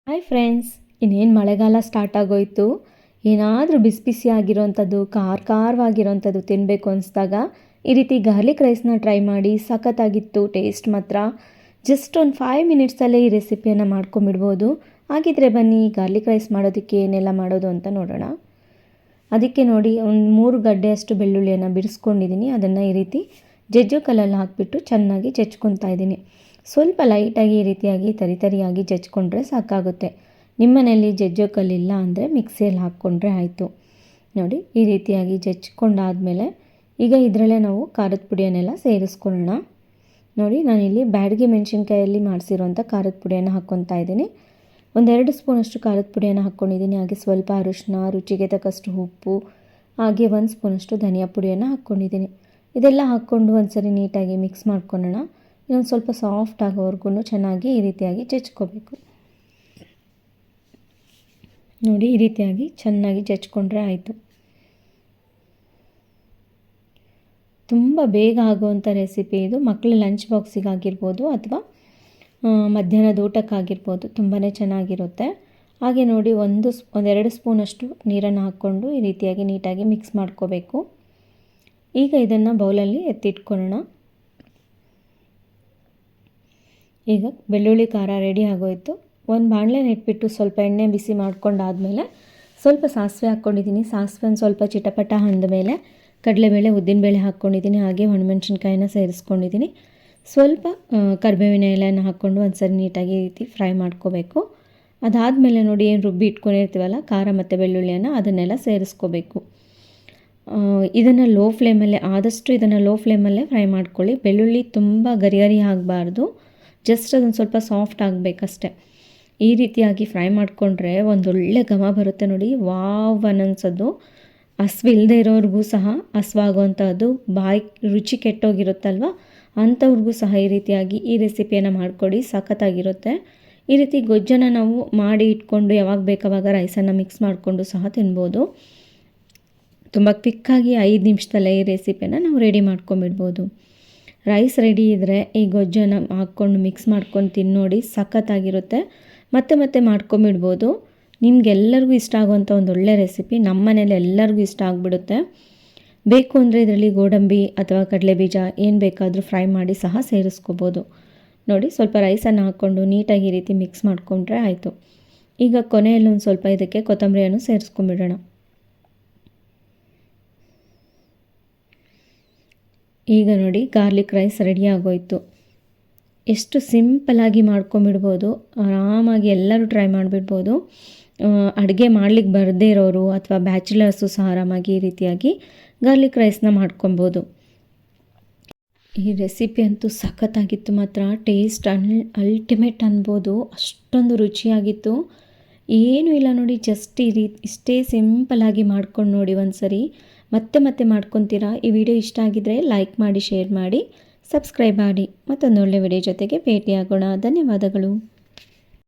Hi friends, ಇನ್ನೇನು ಮಳೆಗಾಲ start ಆಗೋಯ್ತು. ಏನಾದರೂ ಬಿಸಿ ಬಿಸಿ ಆಗಿರೋವಂಥದ್ದು, ಖಾರವಾಗಿರೋವಂಥದ್ದು ತಿನ್ನಬೇಕು ಅನಿಸ್ದಾಗ ಈ ರೀತಿ ಗಾರ್ಲಿಕ್ ರೈಸ್ನ ಟ್ರೈ ಮಾಡಿ. ಸಖತ್ತಾಗಿತ್ತು ಟೇಸ್ಟ್ ಮಾತ್ರ. ಜಸ್ಟ್ ಒಂದು 5 ಮಿನಿಟ್ಸಲ್ಲೇ ಈ ರೆಸಿಪಿಯನ್ನು ಮಾಡ್ಕೊಂಬಿಡ್ಬೋದು. ಹಾಗಿದ್ರೆ ಬನ್ನಿ ಗಾರ್ಲಿಕ್ ರೈಸ್ ಮಾಡೋದಕ್ಕೆ ಏನೆಲ್ಲ ಮಾಡೋದು ಅಂತ ನೋಡೋಣ. ಅದಕ್ಕೆ ನೋಡಿ, ಒಂದು 3 ಗಡ್ಡೆಯಷ್ಟು ಬೆಳ್ಳುಳ್ಳಿಯನ್ನು ಬಿಡಿಸ್ಕೊಂಡಿದ್ದೀನಿ. ಅದನ್ನು ಈ ರೀತಿ ಜಜ್ಜೋ ಕಲ್ಲಲ್ಲಿ ಹಾಕಿಬಿಟ್ಟು ಚೆನ್ನಾಗಿ ಜಜ್ಕೊತಾ ಇದ್ದೀನಿ. ಸ್ವಲ್ಪ ಲೈಟಾಗಿ ಈ ರೀತಿಯಾಗಿ ತರಿಯಾಗಿ ಜಜ್ಕೊಂಡ್ರೆ ಸಾಕಾಗುತ್ತೆ. ನಿಮ್ಮ ಮನೆಯಲ್ಲಿ ಜಜ್ಜೋ ಕಲ್ಲಿಲ್ಲ ಅಂದರೆ ಮಿಕ್ಸಿಯಲ್ಲಿ ಹಾಕ್ಕೊಂಡ್ರೆ ಆಯಿತು. ನೋಡಿ, ಈ ರೀತಿಯಾಗಿ ಜಜ್ಕೊಂಡಾದಮೇಲೆ ಈಗ ಇದರಲ್ಲೇ ನಾವು ಖಾರದ ಪುಡಿಯನ್ನೆಲ್ಲ ಸೇರಿಸ್ಕೊಳ್ಳೋಣ. ನೋಡಿ, ನಾನಿಲ್ಲಿ ಬ್ಯಾಡಗಿ ಮೆಣಸಿನ್ಕಾಯಲ್ಲಿ ಮಾಡಿಸಿರೋಂಥ ಖಾರದ ಪುಡಿಯನ್ನು ಹಾಕ್ಕೊತಾ ಇದ್ದೀನಿ. 1-2 ಸ್ಪೂನಷ್ಟು ಖಾರದ ಪುಡಿಯನ್ನು ಹಾಕ್ಕೊಂಡಿದ್ದೀನಿ. ಹಾಗೆ ಸ್ವಲ್ಪ ಅರಿಶಿನ, ರುಚಿಗೆ ತಕ್ಕಷ್ಟು ಉಪ್ಪು, ಹಾಗೆ 1 ಸ್ಪೂನಷ್ಟು ಧನಿಯಾ ಪುಡಿಯನ್ನು ಹಾಕ್ಕೊಂಡಿದ್ದೀನಿ. ಇದೆಲ್ಲ ಹಾಕ್ಕೊಂಡು ಒಂದ್ಸರಿ ನೀಟಾಗಿ ಮಿಕ್ಸ್ ಮಾಡ್ಕೊಳ್ಳೋಣ. ಇನ್ನೊಂದು ಸ್ವಲ್ಪ ಸಾಫ್ಟ್ ಆಗೋವರೆಗೂ ಚೆನ್ನಾಗಿ ಈ ರೀತಿಯಾಗಿ ಜಜ್ಕೋಬೇಕು. ನೋಡಿ, ಈ ರೀತಿಯಾಗಿ ಚೆನ್ನಾಗಿ ಜಜ್ಕೊಂಡ್ರೆ ಆಯಿತು. ತುಂಬ ಬೇಗ ಆಗುವಂಥ ರೆಸಿಪಿ ಇದು. ಮಕ್ಕಳ ಲಂಚ್ ಬಾಕ್ಸಿಗಾಗಿರ್ಬೋದು ಅಥವಾ ಮಧ್ಯಾಹ್ನದ ಊಟಕ್ಕಾಗಿರ್ಬೋದು, ತುಂಬಾ ಚೆನ್ನಾಗಿರುತ್ತೆ. ಹಾಗೆ ನೋಡಿ, 1-2 ಸ್ಪೂನಷ್ಟು ನೀರನ್ನು ಹಾಕ್ಕೊಂಡು ಈ ರೀತಿಯಾಗಿ ನೀಟಾಗಿ ಮಿಕ್ಸ್ ಮಾಡ್ಕೋಬೇಕು. ಈಗ ಇದನ್ನು ಬೌಲಲ್ಲಿ ಎತ್ತಿಟ್ಕೊಳ್ಳೋಣ. ಈಗ ಬೆಳ್ಳುಳ್ಳಿ ಖಾರ ರೆಡಿ ಆಗೋಯಿತು. ಒಂದು ಬಾಣಲೆನ ಇಟ್ಬಿಟ್ಟು ಸ್ವಲ್ಪ ಎಣ್ಣೆ ಬಿಸಿ ಮಾಡ್ಕೊಂಡಾದಮೇಲೆ ಸ್ವಲ್ಪ ಸಾಸಿವೆ ಹಾಕ್ಕೊಂಡಿದ್ದೀನಿ. ಸಾಸಿವೆ ಒಂದು ಸ್ವಲ್ಪ ಚಿಟಪಟ ಅಂದಮೇಲೆ ಕಡಲೆಬೇಳೆ, ಉದ್ದಿನಬೇಳೆ ಹಾಕ್ಕೊಂಡಿದ್ದೀನಿ. ಹಾಗೆ ಒಣಮೆಣ್ಸಿನ್ಕಾಯಿನ ಸೇರಿಸ್ಕೊಂಡಿದ್ದೀನಿ. ಸ್ವಲ್ಪ ಕರಿಬೇವಿನ ಎಲೆಯನ್ನು ಹಾಕ್ಕೊಂಡು ಒಂದು ಸರಿ ನೀಟಾಗಿ ಈ ರೀತಿ ಫ್ರೈ ಮಾಡ್ಕೋಬೇಕು. ಅದಾದಮೇಲೆ ನೋಡಿ, ಏನು ರುಬ್ಬಿ ಇಟ್ಕೊಂಡಿರ್ತೀವಲ್ಲ ಖಾರ ಮತ್ತು ಬೆಳ್ಳುಳ್ಳಿಯನ್ನು, ಅದನ್ನೆಲ್ಲ ಸೇರಿಸ್ಕೋಬೇಕು. ಇದನ್ನು ಲೋ ಫ್ಲೇಮಲ್ಲೇ, ಆದಷ್ಟು ಇದನ್ನು ಲೋ ಫ್ಲೇಮಲ್ಲೇ ಫ್ರೈ ಮಾಡ್ಕೊಳ್ಳಿ. ಬೆಳ್ಳುಳ್ಳಿ ತುಂಬ ಗರಿ ಆಗಬಾರ್ದು, ಜಸ್ಟ್ ಅದೊಂದು ಸ್ವಲ್ಪ ಸಾಫ್ಟ್ ಆಗಬೇಕಷ್ಟೆ. ಈ ರೀತಿಯಾಗಿ ಫ್ರೈ ಮಾಡಿಕೊಂಡ್ರೆ ಒಂದೊಳ್ಳೆ ಘಮ ಬರುತ್ತೆ ನೋಡಿ. ವಾವ್ ಅನ್ನಿಸೋದು. ಹಸ್ವಿಲ್ಲದೆ ಇರೋರಿಗೂ ಸಹ ಹಸ್ವಾಗುವಂಥದ್ದು, ಬಾಯಿ ರುಚಿ ಕೆಟ್ಟೋಗಿರುತ್ತಲ್ವ ಅಂಥವ್ರಿಗೂ ಸಹ ಈ ರೀತಿಯಾಗಿ ಈ ರೆಸಿಪಿಯನ್ನು ಮಾಡಿಕೊಡಿ, ಸಖತ್ತಾಗಿರುತ್ತೆ. ಈ ರೀತಿ ಗೊಜ್ಜನ್ನು ನಾವು ಮಾಡಿ ಇಟ್ಕೊಂಡು ಯಾವಾಗ ಬೇಕಾವಾಗ ರೈಸನ್ನು ಮಿಕ್ಸ್ ಮಾಡಿಕೊಂಡು ಸಹ ತಿನ್ಬೋದು. ತುಂಬ ಕ್ವಿಕ್ಕಾಗಿ 5 ನಿಮಿಷದಲ್ಲೇ ಈ ರೆಸಿಪಿಯನ್ನು ನಾವು ರೆಡಿ ಮಾಡ್ಕೊಂಬಿಡ್ಬೋದು. ರೈಸ್ ರೆಡಿ ಇದ್ದರೆ ಈ ಗೊಜ್ಜನ್ನು ಹಾಕ್ಕೊಂಡು ಮಿಕ್ಸ್ ಮಾಡ್ಕೊಂಡು ತಿನ್ನೋಡಿ, ಸಖತ್ತಾಗಿರುತ್ತೆ. ಮತ್ತೆ ಮಾಡ್ಕೊಂಬಿಡ್ಬೋದು. ನಿಮಗೆಲ್ಲರಿಗೂ ಇಷ್ಟ ಆಗುವಂಥ ಒಂದು ಒಳ್ಳೆ ರೆಸಿಪಿ. ನಮ್ಮ ಮನೇಲಿ ಎಲ್ಲರಿಗೂ ಇಷ್ಟ ಆಗಿಬಿಡುತ್ತೆ. ಬೇಕು ಅಂದರೆ ಇದರಲ್ಲಿ ಗೋಡಂಬಿ ಅಥವಾ ಕಡಲೆಬೀಜ ಏನು ಬೇಕಾದರೂ ಫ್ರೈ ಮಾಡಿ ಸಹ ಸೇರಿಸ್ಕೋಬೋದು. ನೋಡಿ, ಸ್ವಲ್ಪ ರೈಸನ್ನು ಹಾಕ್ಕೊಂಡು ನೀಟಾಗಿ ಈ ರೀತಿ ಮಿಕ್ಸ್ ಮಾಡಿಕೊಂಡ್ರೆ ಆಯಿತು. ಈಗ ಕೊನೆಯಲ್ಲಿ ಒಂದು ಸ್ವಲ್ಪ ಇದಕ್ಕೆ ಕೊತ್ತಂಬರಿಯನ್ನು ಸೇರಿಸ್ಕೊಂಬಿಡೋಣ. ಈಗ ನೋಡಿ, ಗಾರ್ಲಿಕ್ ರೈಸ್ ರೆಡಿ ಆಗೋಯಿತು. ಎಷ್ಟು ಸಿಂಪಲ್ಲಾಗಿ ಮಾಡ್ಕೊಂಬಿಡ್ಬೋದು. ಆರಾಮಾಗಿ ಎಲ್ಲರೂ ಟ್ರೈ ಮಾಡಿಬಿಡ್ಬೋದು. ಅಡುಗೆ ಮಾಡಲಿಕ್ಕೆ ಬರದೇ ಇರೋರು ಅಥವಾ ಬ್ಯಾಚುಲರ್ಸು ಸಹ ಆರಾಮಾಗಿ ಈ ರೀತಿಯಾಗಿ ಗಾರ್ಲಿಕ್ ರೈಸ್ನ ಮಾಡ್ಕೊಬೋದು. ಈ ರೆಸಿಪಿ ಅಂತೂ ಸಖತ್ತಾಗಿತ್ತು ಮಾತ್ರ. ಟೇಸ್ಟ್ ಅಲ್ಟಿಮೇಟ್ ಅನ್ಬೋದು, ಅಷ್ಟೊಂದು ರುಚಿಯಾಗಿತ್ತು. ಏನೂ ಇಲ್ಲ ನೋಡಿ, ಜಸ್ಟ್ ಇಷ್ಟೇ ಸಿಂಪಲ್ಲಾಗಿ ಮಾಡ್ಕೊಂಡು ನೋಡಿ ಒಂದ್ಸರಿ. ಮತ್ತೆ ಮಾಡ್ಕೊತೀರಾ. ಈ ವಿಡಿಯೋ ಇಷ್ಟ ಆಗಿದ್ದರೆ ಲೈಕ್ ಮಾಡಿ, ಶೇರ್ ಮಾಡಿ, ಸಬ್ಸ್ಕ್ರೈಬ್ ಮಾಡಿ. ಮತ್ತೊಂದು ಒಳ್ಳೆ ವಿಡಿಯೋ ಜೊತೆಗೆ ಭೇಟಿಯಾಗೋಣ. ಧನ್ಯವಾದಗಳು.